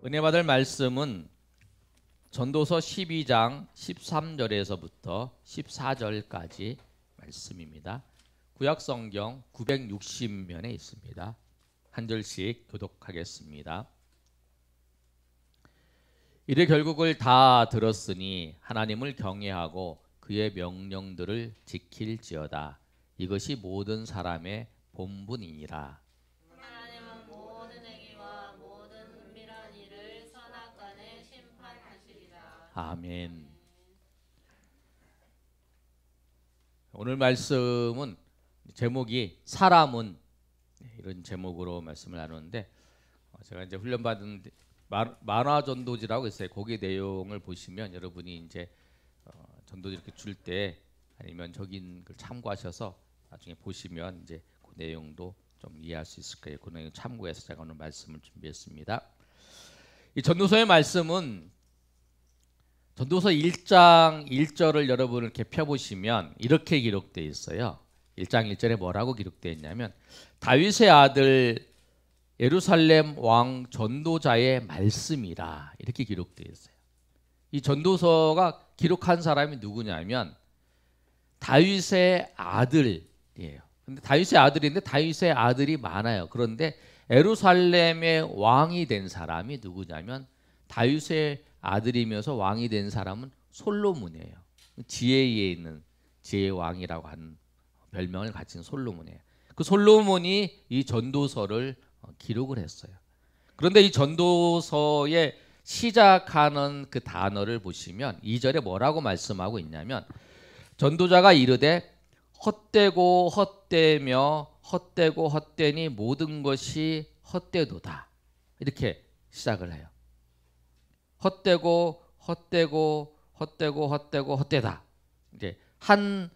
은혜 받을 말씀은 전도서 12장 13절에서부터 14절까지 말씀입니다. 구약성경 960면에 있습니다. 한 절씩 교독하겠습니다. 이래 결국을 다 들었으니 하나님을 경외하고 그의 명령들을 지킬지어다. 이것이 모든 사람의 본분이니라. 하나님은 모든 행위와 모든 은밀한 일을 선악간에 심판하시리라. 아멘. 오늘 말씀은 제목이 사람은 이런 제목으로 말씀을 나누는데, 제가 이제 훈련받은 만화 전도지라고 있어요. 거기 내용을 보시면 여러분이 이제 전도지 이렇게 줄 때 아니면 적인 걸 참고하셔서 나중에 보시면 이제 그 내용도 좀 이해할 수 있을 거예요. 그 내용 참고해서 제가 오늘 말씀을 준비했습니다. 이 전도서의 말씀은 전도서 1장 1절을 여러분 이렇게 펴보시면 이렇게 기록되어 있어요. 1장 1절에 뭐라고 기록되어 있냐면 다윗의 아들 예루살렘 왕 전도자의 말씀이라 이렇게 기록되어 있어요. 이 전도서가 기록한 사람이 누구냐면 다윗의 아들이에요. 근데 다윗의 아들인데 다윗의 아들이 많아요. 그런데 예루살렘의 왕이 된 사람이 누구냐면 다윗의 아들이면서 왕이 된 사람은 솔로몬이에요. 지혜에 있는 지혜의 왕이라고 하는 별명을 가진 솔로몬이에요. 그 솔로몬이 이 전도서를 기록을 했어요. 그런데 이 전도서의 시작하는 그 단어를 보시면 2절에 뭐라고 말씀하고 있냐면 전도자가 이르되 헛되고 헛되며 헛되고 헛되니 모든 것이 헛되도다. 이렇게 시작을 해요. 헛되고 헛되고 헛되고 헛되고 헛되다. 이제 한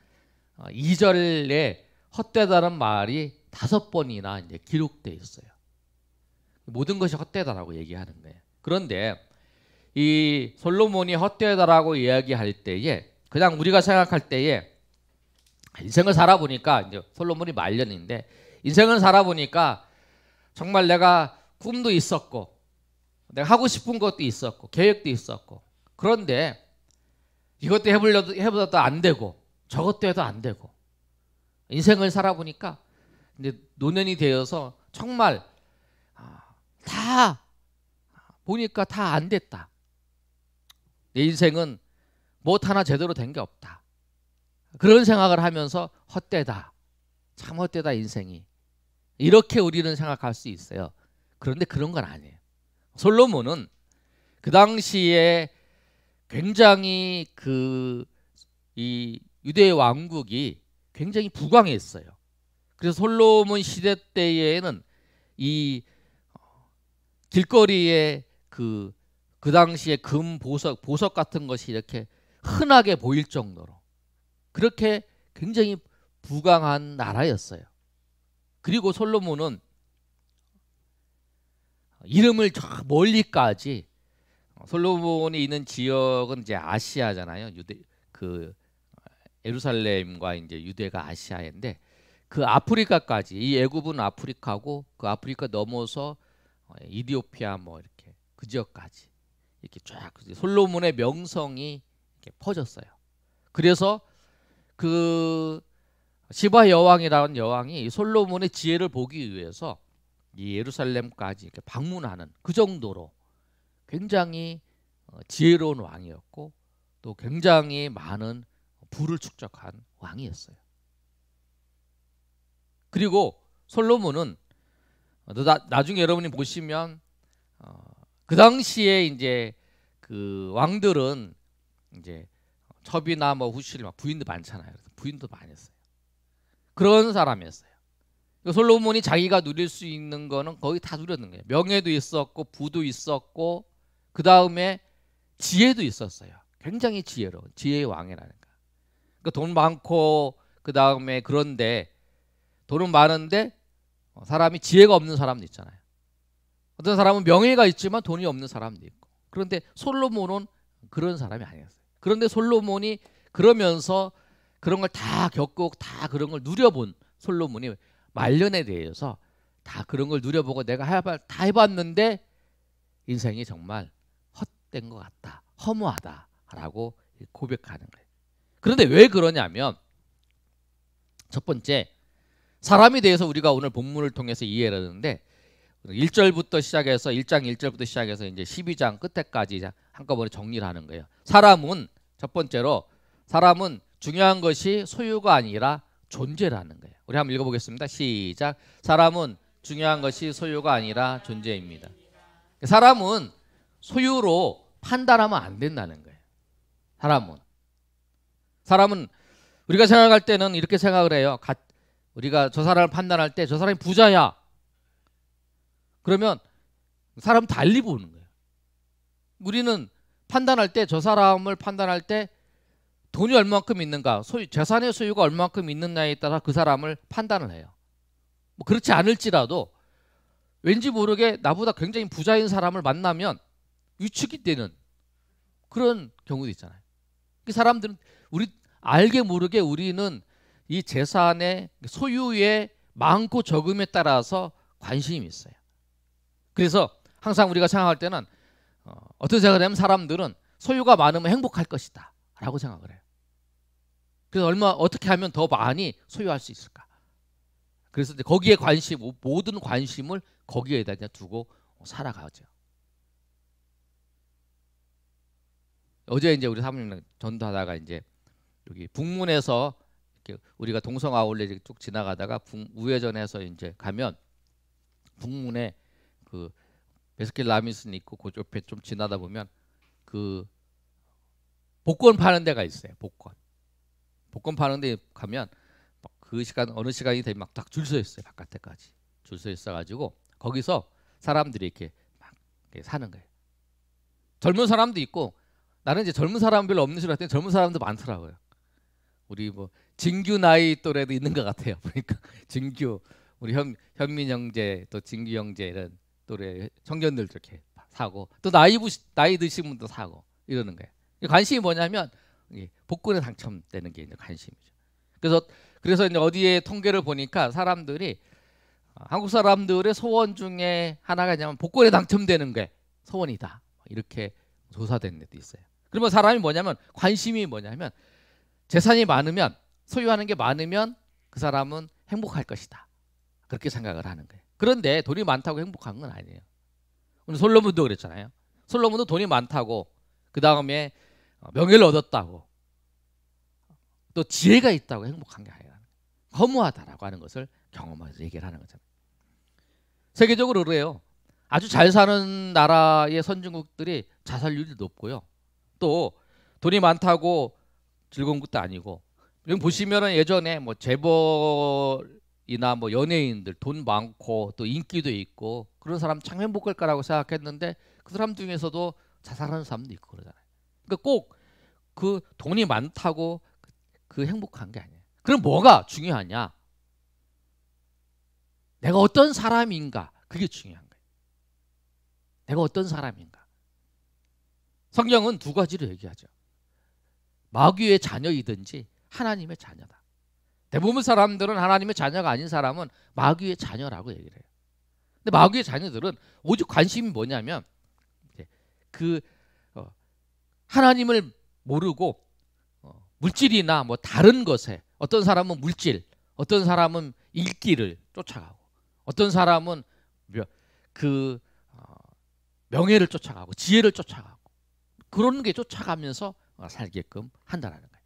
2절에 헛되다는 말이 5번이나 이제 기록되어 있어요. 모든 것이 헛되다라고 얘기하는 거예요. 그런데 이 솔로몬이 헛되다라고 이야기할 때에 그냥 우리가 생각할 때에 인생을 살아보니까 이제 솔로몬이 말년인데 인생을 살아보니까 정말 내가 꿈도 있었고 내가 하고 싶은 것도 있었고 계획도 있었고 그런데 이것도 해보려도 안 되고 저것도 해도 안 되고 인생을 살아보니까 이제 노년이 되어서 정말 다 보니까 다 안 됐다. 내 인생은 못 하나 제대로 된 게 없다. 그런 생각을 하면서 헛되다. 참 헛되다 인생이. 이렇게 우리는 생각할 수 있어요. 그런데 그런 건 아니에요. 솔로몬은 그 당시에 굉장히 이 유대 왕국이 굉장히 부강했어요. 그래서 솔로몬 시대 때에는 이 길거리에 그 당시에 금 보석 같은 것이 이렇게 흔하게 보일 정도로 그렇게 굉장히 부강한 나라였어요. 그리고 솔로몬은 이름을 저 멀리까지 솔로몬이 있는 지역은 이제 아시아잖아요. 예루살렘과 이제 유대가 아시아인데 그 아프리카까지 이 애굽은 아프리카고 그 아프리카 넘어서 이디오피아 뭐 이렇게 그 지역까지 이렇게 쫙 솔로몬의 명성이 이렇게 퍼졌어요. 그래서 그 시바 여왕이라는 여왕이 솔로몬의 지혜를 보기 위해서 이 예루살렘까지 이렇게 방문하는 그 정도로 굉장히 지혜로운 왕이었고 또 굉장히 많은 부를 축적한 왕이었어요. 그리고 솔로몬은 나중에 여러분이 보시면 그 당시에 이제 그 왕들은 이제 첩이나 뭐 후실 부인도 많잖아요. 부인도 많았어요. 그런 사람이었어요. 솔로몬이 자기가 누릴 수 있는 거는 거의 다 누렸는 거예요. 명예도 있었고 부도 있었고 그 다음에 지혜도 있었어요. 굉장히 지혜로운 지혜의 왕이라니까. 그러니까 돈 많고 그 다음에 그런데 돈은 많은데 사람이 지혜가 없는 사람도 있잖아요. 어떤 사람은 명예가 있지만 돈이 없는 사람도 있고. 그런데 솔로몬은 그런 사람이 아니었어요. 그런데 솔로몬이 그러면서 그런 걸 다 겪고 다 그런 걸 누려본 솔로몬이 말년에 대해서 다 그런 걸 누려보고 내가 다 해봤는데 인생이 정말 헛된 것 같다, 허무하다라고 고백하는 거예요. 그런데 왜 그러냐면 첫 번째, 사람에 대해서 우리가 오늘 본문을 통해서 이해를 하는데 1절부터 시작해서 1장 1절부터 시작해서 이제 12장 끝에까지 한꺼번에 정리를 하는 거예요. 사람은 첫 번째로 사람은 중요한 것이 소유가 아니라 존재라는 거예요. 우리 한번 읽어보겠습니다. 시작. 사람은 중요한 것이 소유가 아니라 존재입니다. 사람은 소유로 판단하면 안 된다는 거예요. 사람은 우리가 생각할 때는 이렇게 생각을 해요. 우리가 저 사람을 판단할 때 저 사람이 부자야. 그러면 사람 달리 보는 거예요. 우리는 판단할 때 저 사람을 판단할 때 돈이 얼마만큼 있는가, 재산의 소유가 얼마만큼 있느냐에 따라 그 사람을 판단을 해요. 뭐 그렇지 않을지라도 왠지 모르게 나보다 굉장히 부자인 사람을 만나면 위축이 되는 그런 경우도 있잖아요. 그 사람들은 우리 알게 모르게 우리는 이 재산의 소유의 많고 적음에 따라서 관심이 있어요. 그래서 항상 우리가 생각할 때는 어떤 생각을 하면 사람들은 소유가 많으면 행복할 것이다 라고 생각을 해요. 그래서 어떻게 하면 더 많이 소유할 수 있을까? 그래서 거기에 모든 관심을 거기에다 두고 살아가죠. 어제 이제 우리 사모님 전도하다가 이제 여기 북문에서 이렇게 우리가 동성 아울렛 쭉 지나가다가 우회전해서 이제 가면 북문에 그 베스킨 라빈슨 있고 그 옆에 좀 지나다 보면 그 복권 파는 데가 있어요. 복권 파는 데 가면 그 시간 어느 시간이 되면 막 딱 줄 서 있어요. 바깥에까지 줄 서 있어 가지고 거기서 사람들이 이렇게 막 이렇게 사는 거예요. 젊은 사람도 있고, 나는 이제 젊은 사람 별로 없는 줄 알았더니 젊은 사람도 많더라고요. 우리 뭐 진규 나이 또래도 있는 것 같아요. 그러니까 진규, 우리 현민 형제, 또 진규 형제 이런 또래 청년들도 이렇게 사고, 또 나이 드신 분도 사고 이러는 거예요. 관심이 뭐냐면 복권에 당첨되는 게 이제 관심이죠. 그래서 이제 어디에 통계를 보니까 사람들이 한국 사람들의 소원 중에 하나가 뭐냐면 복권에 당첨되는 게 소원이다, 이렇게 조사된 데도 있어요. 그러면 사람이 뭐냐면 관심이 뭐냐면 재산이 많으면, 소유하는 게 많으면 그 사람은 행복할 것이다, 그렇게 생각을 하는 거예요. 그런데 돈이 많다고 행복한 건 아니에요. 오늘 솔로몬도 그랬잖아요. 솔로몬도 돈이 많다고, 그 다음에 명예를 얻었다고, 또 지혜가 있다고 행복한 게 아니라 허무하다라고 하는 것을 경험해서 얘기를 하는 거잖아요. 세계적으로 그래요. 아주 잘 사는 나라의 선진국들이 자살률이 높고요. 또 돈이 많다고 즐거운 것도 아니고, 여기 보시면은 예전에 뭐 재벌이나 뭐 연예인들 돈 많고 또 인기도 있고 그런 사람 참 행복할 거라고 생각했는데 그 사람 중에서도 자살하는 사람도 있고 그러잖아요. 그러니까 꼭 그 돈이 많다고 그 행복한 게 아니에요. 그럼 뭐가 중요하냐? 내가 어떤 사람인가, 그게 중요한 거예요. 내가 어떤 사람인가. 성경은 두 가지로 얘기하죠. 마귀의 자녀이든지 하나님의 자녀다. 대부분 사람들은 하나님의 자녀가 아닌 사람은 마귀의 자녀라고 얘기를 해요. 근데 마귀의 자녀들은 오직 관심이 뭐냐면 하나님을 모르고 물질이나 뭐 다른 것에, 어떤 사람은 물질, 어떤 사람은 인기를 쫓아가고, 어떤 사람은 명예를 쫓아가고 지혜를 쫓아가고, 그런 게 쫓아가면서 살게끔 한다라는 거예요.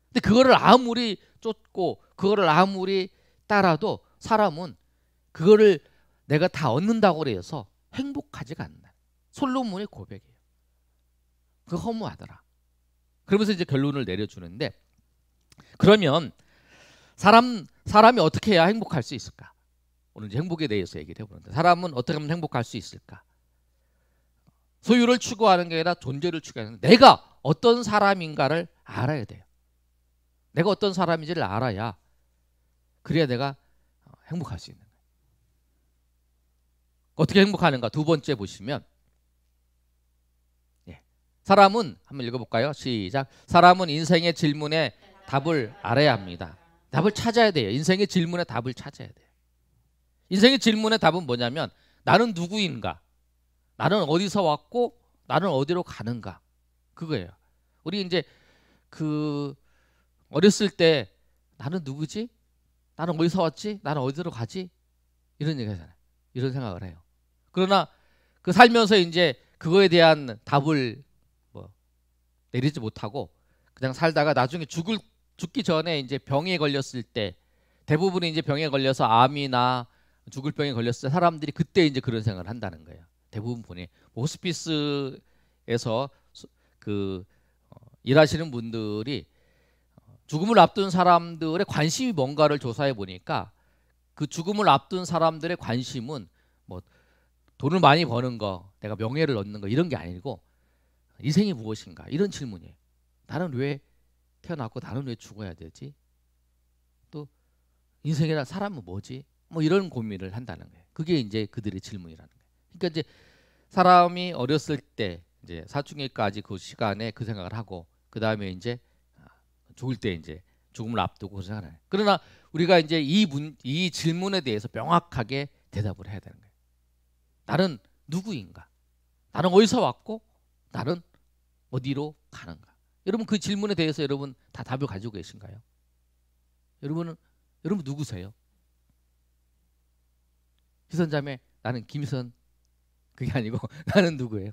근데 그거를 아무리 쫓고 그거를 아무리 따라도 사람은 그거를 내가 다 얻는다고 해서 행복하지가 않는다. 솔로몬의 고백이에요. 그거 허무하더라. 그러면서 이제 결론을 내려주는데, 그러면 사람이 어떻게 해야 행복할 수 있을까? 오늘 이제 행복에 대해서 얘기를 해보는데, 사람은 어떻게 하면 행복할 수 있을까? 소유를 추구하는 게 아니라 존재를 추구하는, 내가 어떤 사람인가를 알아야 돼요. 내가 어떤 사람인지를 알아야, 그래야 내가 행복할 수 있는 거예요. 어떻게 행복하는가? 두 번째 보시면, 사람은, 한번 읽어볼까요? 시작. 사람은 인생의 질문에 답을 알아야 합니다. 답을 찾아야 돼요. 인생의 질문에 답을 찾아야 돼요. 인생의 질문의 답은 뭐냐면 나는 누구인가? 나는 어디서 왔고 나는 어디로 가는가. 그거예요. 우리 이제 그 어렸을 때 나는 누구지? 나는 어디서 왔지? 나는 어디로 가지? 이런 얘기 하잖아요. 이런 생각을 해요. 그러나 그 살면서 이제 그거에 대한 답을 뭐 내리지 못하고 그냥 살다가 나중에 죽기 전에 이제 병에 걸렸을 때 대부분이 이제 병에 걸려서 암이나 죽을 병에 걸렸을 때 사람들이 그때 이제 그런 생각을 한다는 거예요. 대부분 보니 호스피스에서 그 일하시는 분들이 죽음을 앞둔 사람들의 관심이 뭔가를 조사해 보니까 그 죽음을 앞둔 사람들의 관심은 뭐 돈을 많이 버는 거, 내가 명예를 얻는 거 이런 게 아니고 인생이 무엇인가 이런 질문이에요. 나는 왜 태어났고 나는 왜 죽어야 되지? 또 인생이란 사람은 뭐지? 뭐 이런 고민을 한다는 거예요. 그게 이제 그들의 질문이라는 거예요. 그러니까 이제 사람이 어렸을 때 이제 사춘기까지 그 시간에 그 생각을 하고 그 다음에 이제 죽을 때 이제 죽음을 앞두고 그 생각을 해요. 그러나 우리가 이제 이 질문에 대해서 명확하게 대답을 해야 되는 거예요. 나는 누구인가? 나는 어디서 왔고 나는 어디로 가는가? 여러분 그 질문에 대해서 여러분 다 답을 가지고 계신가요? 여러분 누구세요? 희선자매 나는 김희선 그게 아니고 나는 누구예요?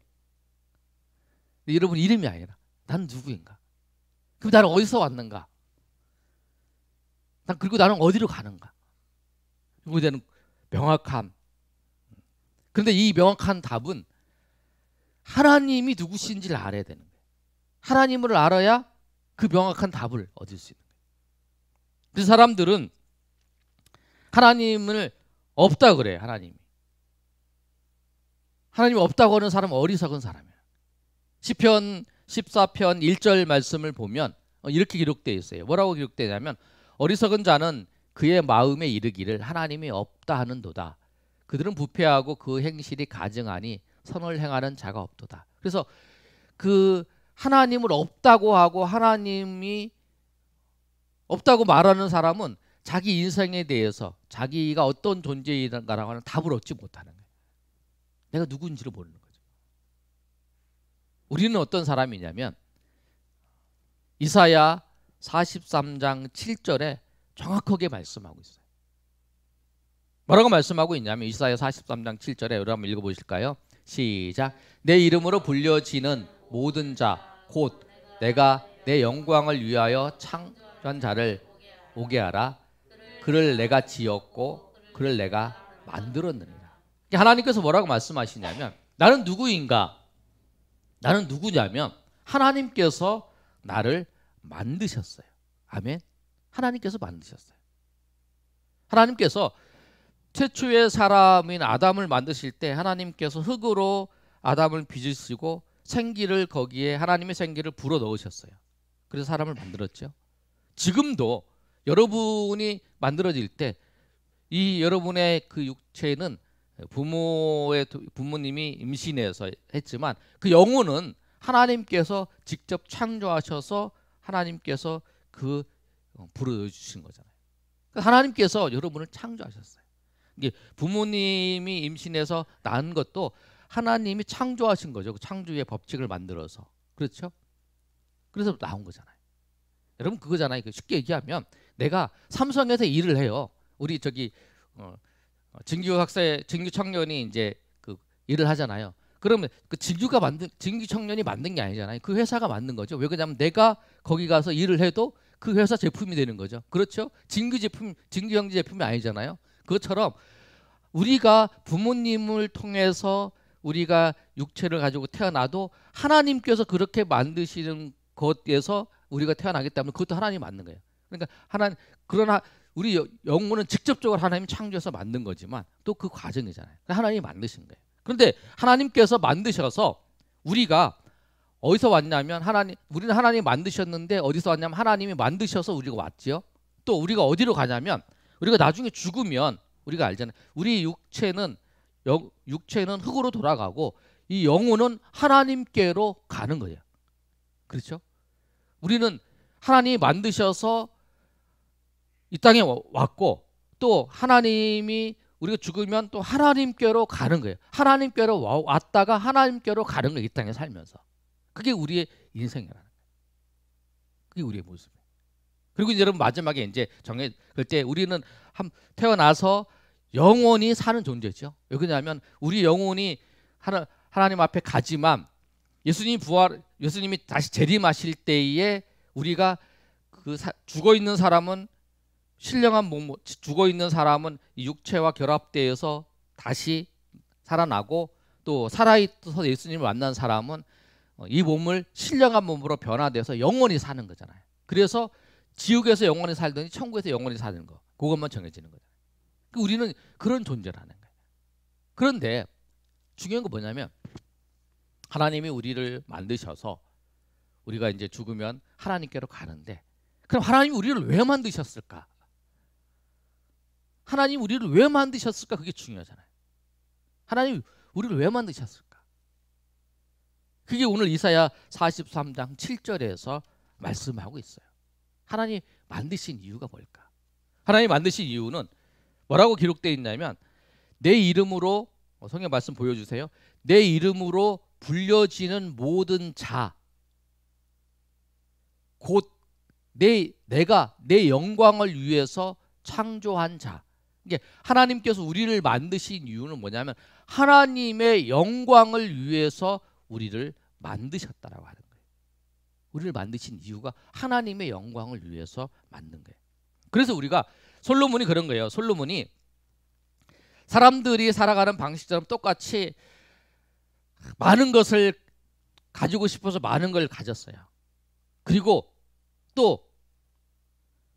여러분 이름이 아니라 나는 누구인가? 그럼 나는 어디서 왔는가? 그리고 나는 어디로 가는가? 이거에 대한 명확함. 그런데 이 명확한 답은 하나님이 누구신지를 알아야 되는 거예요. 하나님을 알아야 그 명확한 답을 얻을 수 있는 거예요. 그래서 사람들은 하나님을 없다 그래요. 하나님이 없다고 하는 사람은 어리석은 사람이에요. 시편 14편 1절 말씀을 보면 이렇게 기록되어 있어요. 뭐라고 기록되냐면 어리석은 자는 그의 마음에 이르기를 하나님이 없다 하는도다. 그들은 부패하고 그 행실이 가증하니 선을 행하는 자가 없도다. 그래서 그 하나님을 없다고 하고 하나님이 없다고 말하는 사람은 자기 인생에 대해서 자기가 어떤 존재인가라고 하는 답을 얻지 못하는 거예요. 내가 누군지를 모르는 거죠. 우리는 어떤 사람이냐면 이사야 43장 7절에 정확하게 말씀하고 있어요. 뭐라고 말씀하고 있냐면 이사야 43장 7절에 여러분 한번 읽어보실까요? 시작. 내 이름으로 불려지는 모든 자 곧 내가 내 영광을 위하여 창조한 자를 오게 하라. 그를 내가 지었고 그를 내가 만들었느니라. 하나님께서 뭐라고 말씀하시냐면 나는 누구인가? 나는 누구냐면 하나님께서 나를 만드셨어요. 아멘. 하나님께서 만드셨어요. 하나님께서 최초의 사람인 아담을 만드실 때 하나님께서 흙으로 아담을 빚으시고 생기를 거기에 하나님의 생기를 불어 넣으셨어요. 그래서 사람을 만들었죠. 지금도 여러분이 만들어질 때 이 여러분의 그 육체는 부모님이 임신해서 했지만 그 영혼은 하나님께서 직접 창조하셔서 하나님께서 그 불어 넣어주신 거잖아요. 하나님께서 여러분을 창조하셨어요. 이게 부모님이 임신해서 낳은 것도 하나님이 창조하신 거죠. 그 창조의 법칙을 만들어서. 그렇죠? 그래서 나온 거잖아요. 여러분 그거잖아요. 쉽게 얘기하면 내가 삼성에서 일을 해요. 우리 저기 진규 청년이 이제 그 일을 하잖아요. 그러면 그 진규 청년이 만든 게 아니잖아요. 그 회사가 만든 거죠. 왜 그러냐면 내가 거기 가서 일을 해도 그 회사 제품이 되는 거죠. 그렇죠? 진규 형제 제품이 아니잖아요. 그것처럼 우리가 부모님을 통해서 우리가 육체를 가지고 태어나도 하나님께서 그렇게 만드시는 것에서 우리가 태어나기 때문에 그것도 하나님이 만든 거예요. 그러니까 그러나 우리 영혼은 직접적으로 하나님이 창조해서 만든 거지만 또 그 과정이잖아요. 하나님이 만드신 거예요. 그런데 하나님께서 만드셔서 우리가 어디서 왔냐면 우리는 하나님이 만드셨는데 어디서 왔냐면 하나님이 만드셔서 우리가 왔지요. 또 우리가 어디로 가냐면 우리가 나중에 죽으면 우리가 알잖아요. 우리 육체는 흙으로 돌아가고 이 영혼은 하나님께로 가는 거예요. 그렇죠? 우리는 하나님이 만드셔서 이 땅에 왔고 또 하나님이 우리가 죽으면 또 하나님께로 가는 거예요. 하나님께로 왔다가 하나님께로 가는 거예요. 이 땅에 살면서. 그게 우리의 인생이라는 거예요. 그게 우리의 모습이에요. 그리고 이제 여러분 마지막에 이제 그때 우리는 태어나서 영원히 사는 존재죠. 왜 그러냐면 우리 영혼이 하나님 앞에 가지만 예수님이 다시 재림하실 때에 우리가 죽어 있는 사람은 신령한 몸, 죽어 있는 사람은 이 육체와 결합되어서 다시 살아나고 또 살아있어서 예수님을 만난 사람은 이 몸을 신령한 몸으로 변화돼서 영원히 사는 거잖아요. 그래서 지옥에서 영원히 살더니 천국에서 영원히 사는 거, 그것만 정해지는 거잖아요. 우리는 그런 존재라는 거예요. 그런데 중요한 건 뭐냐면 하나님이 우리를 만드셔서 우리가 이제 죽으면 하나님께로 가는데, 그럼 하나님이 우리를 왜 만드셨을까? 하나님 우리를 왜 만드셨을까? 그게 중요하잖아요. 하나님 우리를 왜 만드셨을까? 그게 오늘 이사야 43장 7절에서 말씀하고 있어요. 하나님 만드신 이유가 뭘까? 하나님 만드신 이유는 뭐라고 기록되어 있냐면 내 이름으로, 성경 말씀 보여주세요. 내 이름으로 불려지는 모든 자, 곧 내가 내 영광을 위해서 창조한 자. 이게 하나님께서 우리를 만드신 이유는 뭐냐면 하나님의 영광을 위해서 우리를 만드셨다라고 하는 거예요. 우리를 만드신 이유가 하나님의 영광을 위해서 만든 거예요. 그래서 우리가 솔로몬이 그런 거예요. 솔로몬이 사람들이 살아가는 방식처럼 똑같이 많은 것을 가지고 싶어서 많은 걸 가졌어요. 그리고 또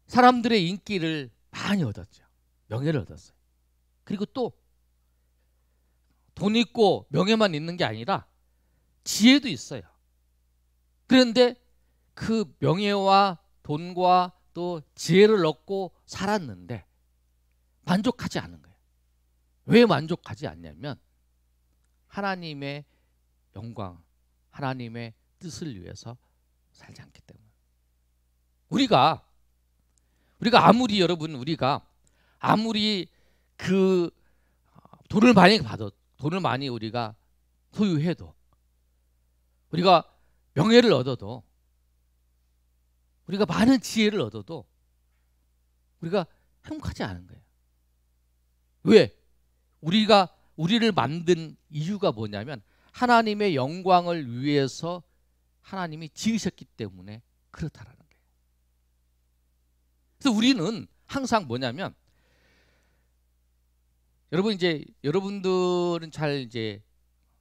사람들의 인기를 많이 얻었죠. 명예를 얻었어요. 그리고 또 돈 있고 명예만 있는 게 아니라 지혜도 있어요. 그런데 그 명예와 돈과 또 지혜를 얻고 살았는데 만족하지 않은 거예요. 왜 만족하지 않냐면 하나님의 영광, 하나님의 뜻을 위해서 살지 않기 때문에. 우리가 아무리 여러분 우리가 아무리 그 돈을 많이 우리가 소유해도, 우리가 명예를 얻어도, 우리가 많은 지혜를 얻어도 우리가 행복하지 않은 거예요. 왜? 우리를 만든 이유가 뭐냐면 하나님의 영광을 위해서 하나님이 지으셨기 때문에 그렇다라는 거예요. 그래서 우리는 항상 뭐냐면, 여러분들은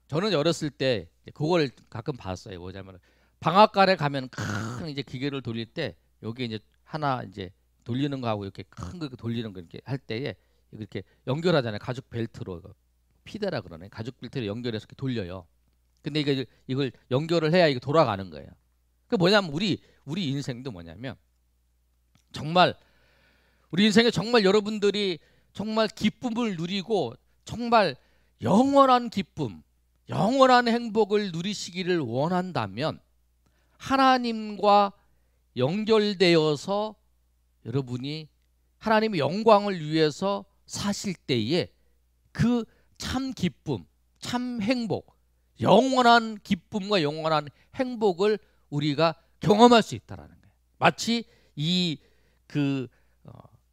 저는 어렸을 때 그걸 가끔 봤어요. 뭐냐면 방앗간에 가면 큰 이제 기계를 돌릴 때 여기 이제 하나 이제 돌리는 거하고 이렇게 큰 거 돌리는 거 이렇게 할 때에 이렇게 연결하잖아요. 가죽 벨트로, 피대라 그러네. 가죽 벨트로 연결해서 이렇게 돌려요. 근데 이걸 연결을 해야 이게 돌아가는 거예요. 그 뭐냐면 우리 인생도 뭐냐면 정말 우리 인생에 정말 여러분들이 정말 기쁨을 누리고 정말 영원한 기쁨, 영원한 행복을 누리시기를 원한다면 하나님과 연결되어서 여러분이 하나님의 영광을 위해서 사실 때에 그 참 기쁨, 참 행복, 영원한 기쁨과 영원한 행복을 우리가 경험할 수 있다라는 거예요. 마치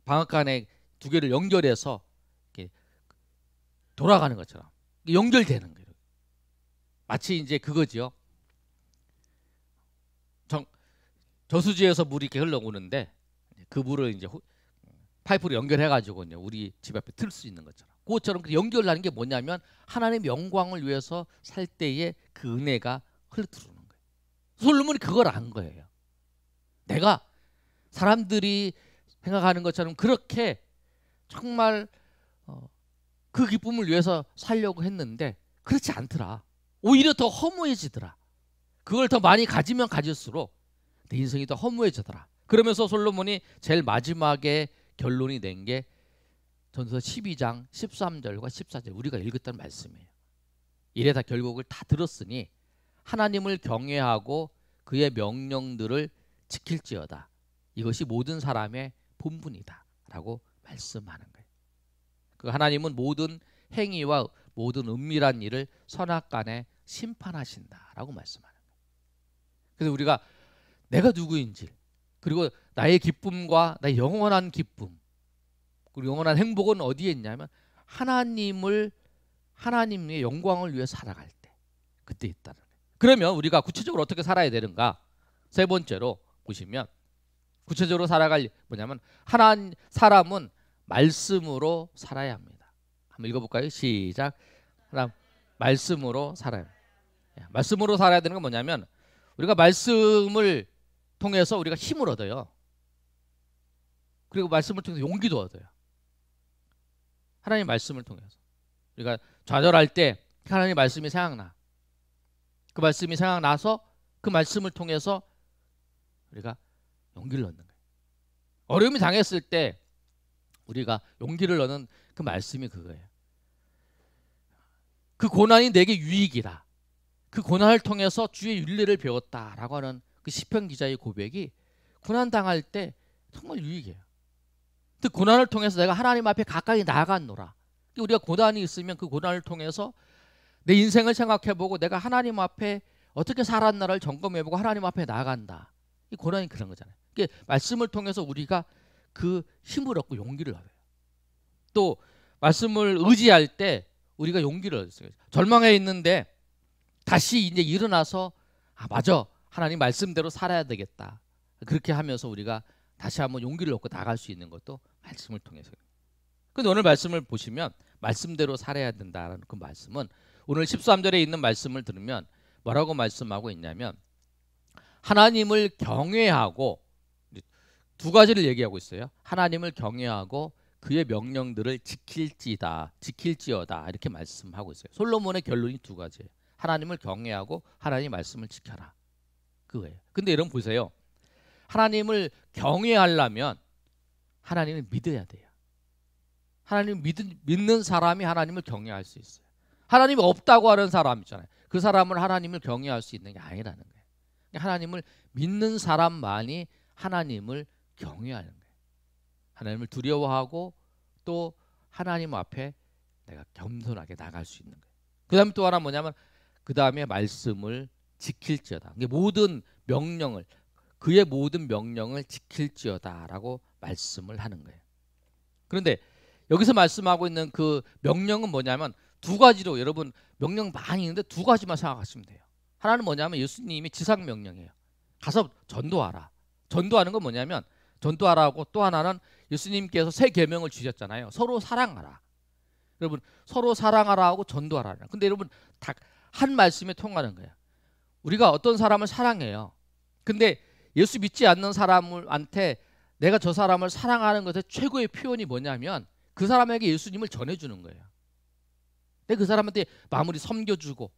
방앗간에 두 개를 연결해서 이렇게 돌아가는 것처럼 연결되는 거예요. 마치 이제 그거죠. 저수지에서 물이 이렇게 흘러오는데 그 물을 이제 파이프로 연결해가지고 우리 집 앞에 틀 수 있는 것처럼, 그것처럼 연결하는 게 뭐냐면 하나님의 영광을 위해서 살 때에 그 은혜가 흘러들어오는 거예요. 솔로몬이 그걸 안 거예요. 내가 사람들이 생각하는 것처럼 그렇게 정말 그 기쁨을 위해서 살려고 했는데 그렇지 않더라. 오히려 더 허무해지더라. 그걸 더 많이 가지면 가질수록 내 인생이 더 허무해지더라. 그러면서 솔로몬이 제일 마지막에 결론이 낸 게 전서 12장 13절과 14절 우리가 읽었던 말씀이에요. 이래 다 결국을 다 들었으니 하나님을 경외하고 그의 명령들을 지킬지어다. 이것이 모든 사람의 본분이다 라고 말씀하는 거예요. 그 하나님은 모든 행위와 모든 은밀한 일을 선악간에 심판하신다라고 말씀하는 거예요. 그래서 우리가 내가 누구인지, 그리고 나의 기쁨과 나의 영원한 기쁨, 그리고 영원한 행복은 어디에 있냐면 하나님의 영광을 위해 살아갈 때 그때 있다는 거예요. 그러면 우리가 구체적으로 어떻게 살아야 되는가? 세 번째로 보시면 구체적으로 살아갈 뭐냐면 사람은 말씀으로 살아야 합니다. 한번 읽어볼까요? 시작. 말씀으로 살아야 합니다. 말씀으로 살아야 되는 건 뭐냐면 우리가 말씀을 통해서 우리가 힘을 얻어요. 그리고 말씀을 통해서 용기도 얻어요. 하나님 말씀을 통해서 우리가 좌절할 때 하나님 말씀이 생각나. 그 말씀이 생각나서 그 말씀을 통해서 우리가 용기를 얻는 거예요. 어려움이 당했을 때 우리가 용기를 얻는 그 말씀이 그거예요. 그 고난이 내게 유익이라. 그 고난을 통해서 주의 윤리를 배웠다라고 하는 그 시편 기자의 고백이 고난 당할 때 정말 유익해요. 그 고난을 통해서 내가 하나님 앞에 가까이 나아갔노라. 우리가 고난이 있으면 그 고난을 통해서 내 인생을 생각해보고 내가 하나님 앞에 어떻게 살았나를 점검해보고 하나님 앞에 나아간다. 이 고난이 그런 거잖아요. 이게 말씀을 통해서 우리가 그 힘을 얻고 용기를 얻어요. 또 말씀을 의지할 때 우리가 용기를 얻어요. 절망해 있는데 다시 이제 일어나서 맞아, 하나님 말씀대로 살아야 되겠다. 그렇게 하면서 우리가 다시 한번 용기를 얻고 나갈 수 있는 것도 말씀을 통해서. 근데 오늘 말씀을 보시면 말씀대로 살아야 된다는 그 말씀은 오늘 13절에 있는 말씀을 들으면 뭐라고 말씀하고 있냐면 하나님을 경외하고 두 가지를 얘기하고 있어요. 하나님을 경외하고 그의 명령들을 지킬지어다 이렇게 말씀하고 있어요. 솔로몬의 결론이 두 가지예요. 하나님을 경외하고 하나님 말씀을 지켜라. 그거예요. 근데 여러분 보세요. 하나님을 경외하려면 하나님을 믿어야 돼요. 하나님을 믿는 사람이 하나님을 경외할 수 있어요. 하나님이 없다고 하는 사람 있잖아요. 그 사람은 하나님을 경외할 수 있는 게 아니라는 거예요. 하나님을 믿는 사람만이 하나님을 경외하는 거예요. 하나님을 두려워하고 또 하나님 앞에 내가 겸손하게 나갈 수 있는 거예요. 그 다음에 또 하나 뭐냐면 그 다음에 말씀을 지킬지어다. 모든 명령을 그의 모든 명령을 지킬지어다라고 말씀을 하는 거예요. 그런데 여기서 말씀하고 있는 그 명령은 뭐냐면 두 가지로 여러분 명령 많이 있는데 두 가지만 생각하시면 돼요. 하나는 뭐냐면 예수님이 지상 명령이에요. 가서 전도하라. 전도하는 건 뭐냐면 전도하라고 또 하나는 예수님께서 새 계명을 주셨잖아요. 서로 사랑하라. 여러분 서로 사랑하라 하고 전도하라. 근데 여러분 다 한 말씀에 통하는 거예요. 우리가 어떤 사람을 사랑해요. 근데 예수 믿지 않는 사람한테 내가 저 사람을 사랑하는 것의 최고의 표현이 뭐냐면 그 사람에게 예수님을 전해주는 거예요. 내가 그 사람한테 마무리 섬겨주고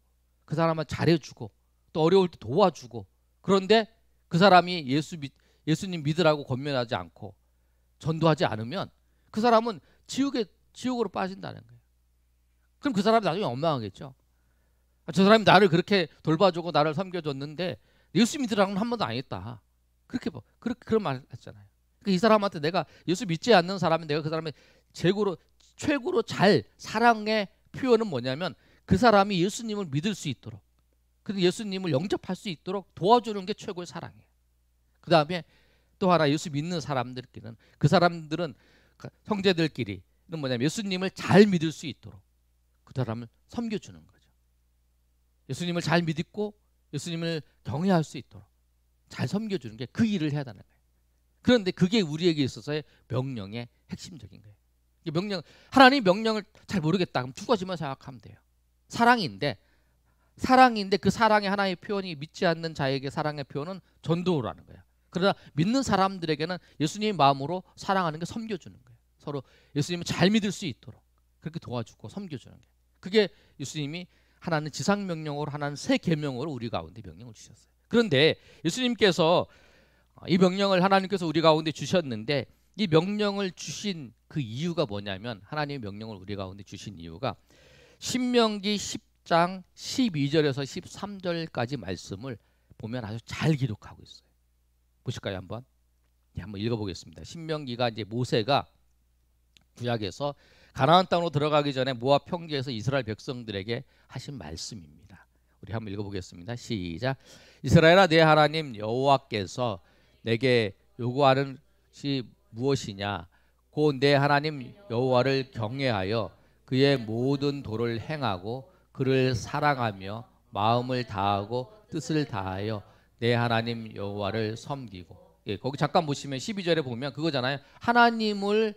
그 사람을 잘해주고 또 어려울 때 도와주고 그런데 그 사람이 예수님 믿으라고 권면하지 않고 전도하지 않으면 그 사람은 지옥으로 빠진다는 거예요. 그럼 그 사람이 나중에 원망하겠죠. 저 사람이 나를 그렇게 돌봐주고 나를 섬겨줬는데 예수 믿으라고는 한 번도 안 했다. 그런 말 했잖아요. 그러니까 이 사람한테 내가 예수 믿지 않는 사람이 내가 그 사람의 최고로 잘 사랑의 표현은 뭐냐면 그 사람이 예수님을 믿을 수 있도록 그리고 예수님을 영접할 수 있도록 도와주는 게 최고의 사랑이에요. 그 다음에 또 하나 예수 믿는 사람들끼리는 그 사람들은 형제들끼리는 뭐냐면 예수님을 잘 믿을 수 있도록 그 사람을 섬겨주는 거죠. 예수님을 잘 믿고 예수님을 경외할 수 있도록 잘 섬겨주는 게 그 일을 해야 되는 거예요. 그런데 그게 우리에게 있어서의 명령의 핵심적인 거예요. 하나님 명령을 잘 모르겠다. 그럼 두 가지만 생각하면 돼요. 사랑인데 그 사랑의 하나의 표현이 믿지 않는 자에게 사랑의 표현은 전도라는 거예요. 그러나 믿는 사람들에게는 예수님의 마음으로 사랑하는 게 섬겨주는 거예요. 서로 예수님을 잘 믿을 수 있도록 그렇게 도와주고 섬겨주는 거예요. 그게 예수님이 하나는 지상명령으로 하나는 새 계명으로 우리 가운데 명령을 주셨어요. 그런데 예수님께서 이 명령을 하나님께서 우리 가운데 주셨는데 이 명령을 주신 그 이유가 뭐냐면 하나님의 명령을 우리 가운데 주신 이유가 신명기 10장 12절에서 13절까지 말씀을 보면 아주 잘 기록하고 있어요. 보실까요 한번? 네, 한번 읽어보겠습니다. 신명기가 이제 모세가 구약에서 가나안 땅으로 들어가기 전에 모압 평지에서 이스라엘 백성들에게 하신 말씀입니다. 우리 한번 읽어보겠습니다. 시작. 이스라엘아, 내 하나님 여호와께서 내게 요구하는 것이 무엇이냐? 곧 내 하나님 여호와를 경외하여 그의 모든 도를 행하고 그를 사랑하며 마음을 다하고 뜻을 다하여 내 하나님 여호와를 섬기고. 예, 거기 잠깐 보시면 12절에 보면 그거잖아요. 하나님을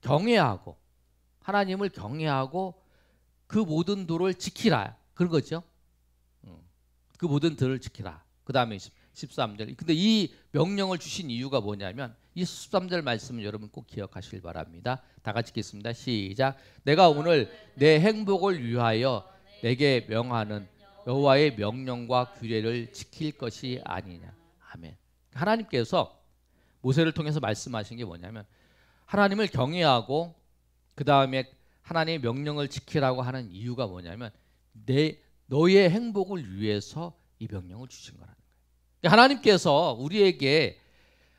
경외하고 그 모든 도를 지키라, 그런 거죠. 그 모든 도를 지키라. 그 다음에 13절. 근데 이 명령을 주신 이유가 뭐냐면 이 13절 말씀을 여러분 꼭 기억하시길 바랍니다. 다 같이 읽겠습니다. 시작. 내가 오늘 내 행복을 위하여 내게 명하는 여호와의 명령과 규례를 지킬 것이 아니냐. 아멘. 하나님께서 모세를 통해서 말씀하신 게 뭐냐면 하나님을 경외하고 그 다음에 하나님의 명령을 지키라고 하는 이유가 뭐냐면 너의 행복을 위해서 이 명령을 주신 거라는 거예요. 하나님께서 우리에게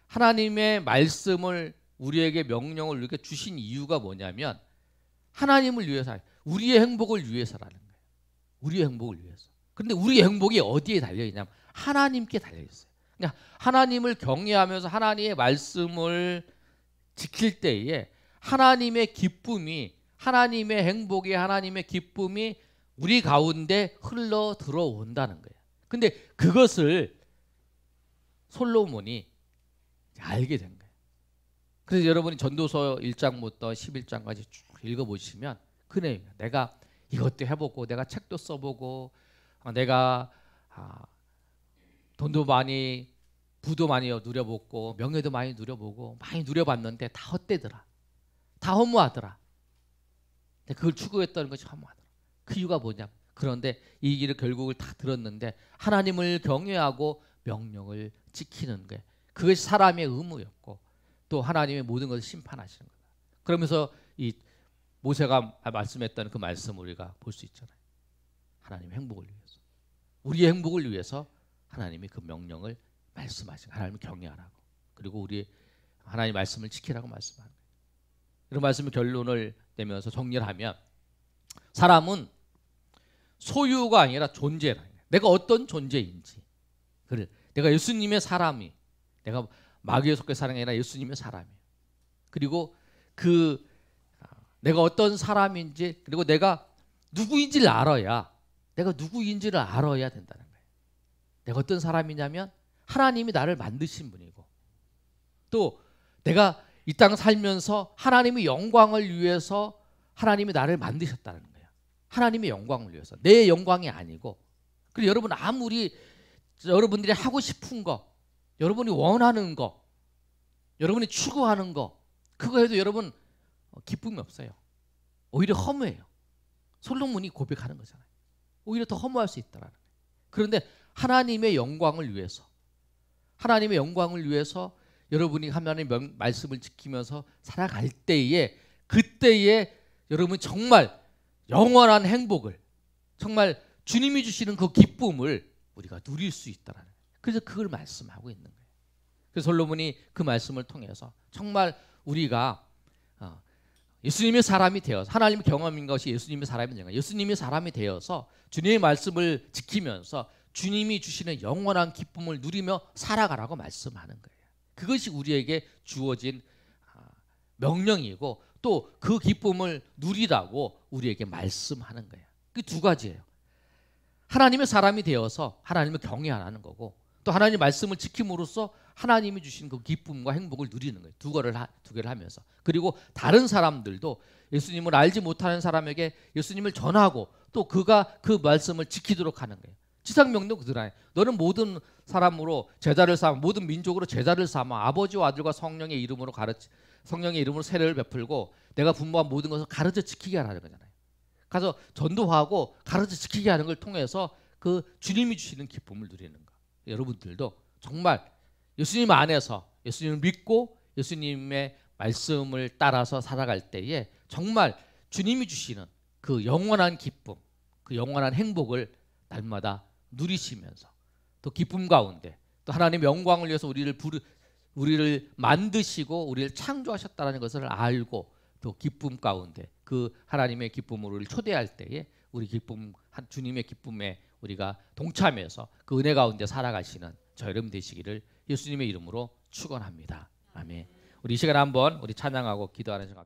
하나님의 말씀을 우리에게 명령을 이렇게 주신 이유가 뭐냐면 하나님을 위해서, 우리의 행복을 위해서라는 거예요. 우리의 행복을 위해서. 그런데 우리의 행복이 어디에 달려있냐면 하나님께 달려있어요. 그러니까 하나님을 경외하면서 하나님의 말씀을 지킬 때에 하나님의 기쁨이, 하나님의 행복이, 하나님의 기쁨이 우리 가운데 흘러 들어온다는 거예요. 근데 그것을 솔로몬이 알게 된 거예요. 그래서 여러분이 전도서 1장부터 11장까지 쭉 읽어보시면 그 내용이에요. 내가 이것도 해보고 내가 책도 써보고 내가 돈도 많이, 부도 많이 누려보고 명예도 많이 누려보고 많이 누려봤는데 다 헛되더라. 다 허무하더라. 근데 그걸 추구했다는 것이 허무하더라. 그 이유가 뭐냐? 그런데 이 길을 결국을 다 들었는데 하나님을 경외하고 명령을 지키는 게 그것이 사람의 의무였고 또 하나님의 모든 것을 심판하시는 거다. 그러면서 이 모세가 말씀했던 그 말씀을 우리가 볼 수 있잖아요. 하나님의 행복을 위해서, 우리의 행복을 위해서 하나님이 그 명령을 말씀하신 거예요. 하나님을 경외하라고, 그리고 우리 하나님 말씀을 지키라고 말씀하는 거예요. 이런 말씀을 결론을 내면서 정리를 하면 사람은 소유가 아니라 존재라. 내가 어떤 존재인지, 그래, 내가 예수님의 사람이, 내가 마귀의 속에 사는 게 아니라 예수님의 사람이에요. 그리고 내가 어떤 사람인지, 그리고 내가 누구인지를 알아야, 내가 누구인지를 알아야 된다는 거예요. 내가 어떤 사람이냐면 하나님이 나를 만드신 분이고 또 내가 이 땅 살면서 하나님의 영광을 위해서 하나님이 나를 만드셨다는 거예요. 하나님의 영광을 위해서, 내 영광이 아니고. 그리고 여러분 아무리 여러분들이 하고 싶은 거, 여러분이 원하는 거, 여러분이 추구하는 거, 그거 해도 여러분 기쁨이 없어요. 오히려 허무해요. 솔로몬이 고백하는 거잖아요. 오히려 더 허무할 수 있다라는 거예요. 그런데 하나님의 영광을 위해서, 하나님의 영광을 위해서 여러분이 하나님의 말씀을 지키면서 살아갈 때에, 그때에 여러분 정말 영원한 행복을, 정말 주님이 주시는 그 기쁨을 우리가 누릴 수 있다라는 거예요. 그래서 그걸 말씀하고 있는 거예요. 그래서 솔로몬이 그 말씀을 통해서 정말 우리가 예수님의 사람이 되어서, 하나님의 경험인 것이 예수님의 사람이 되는 거예요. 예수님의 사람이 되어서 주님의 말씀을 지키면서 주님이 주시는 영원한 기쁨을 누리며 살아가라고 말씀하는 거예요. 그것이 우리에게 주어진 명령이고 또 그 기쁨을 누리라고 우리에게 말씀하는 거예요. 그 두 가지예요. 하나님의 사람이 되어서 하나님을 경외하는 거고 또 하나님의 말씀을 지킴으로써 하나님이 주신 그 기쁨과 행복을 누리는 거예요. 두 개를 하면서. 그리고 다른 사람들도 예수님을 알지 못하는 사람에게 예수님을 전하고 또 그가 그 말씀을 지키도록 하는 거예요. 지상명령 그대로. 너는 모든 사람으로 제자를 삼아, 모든 민족으로 제자를 삼아 아버지와 아들과 성령의 이름으로 세례를 베풀고 내가 분부한 모든 것을 가르쳐 지키게 하라는 거잖아요. 가서 전도하고 가르쳐 지키게 하는 걸 통해서 그 주님이 주시는 기쁨을 누리는 거. 여러분들도 정말 예수님 안에서 예수님을 믿고 예수님의 말씀을 따라서 살아갈 때에 정말 주님이 주시는 그 영원한 기쁨, 그 영원한 행복을 날마다 누리시면서 또 기쁨 가운데 또 하나님의 영광을 위해서 우리를 만드시고 우리를 창조하셨다는 것을 알고 또 기쁨 가운데 그 하나님의 기쁨을 초대할 때에 우리 기쁨 주님의 기쁨에 우리가 동참해서 그 은혜 가운데 살아가시는 저 여러분 되시기를 예수님의 이름으로 축원합니다. 아멘. 우리 이 시간에 한번 우리 찬양하고 기도하는 시간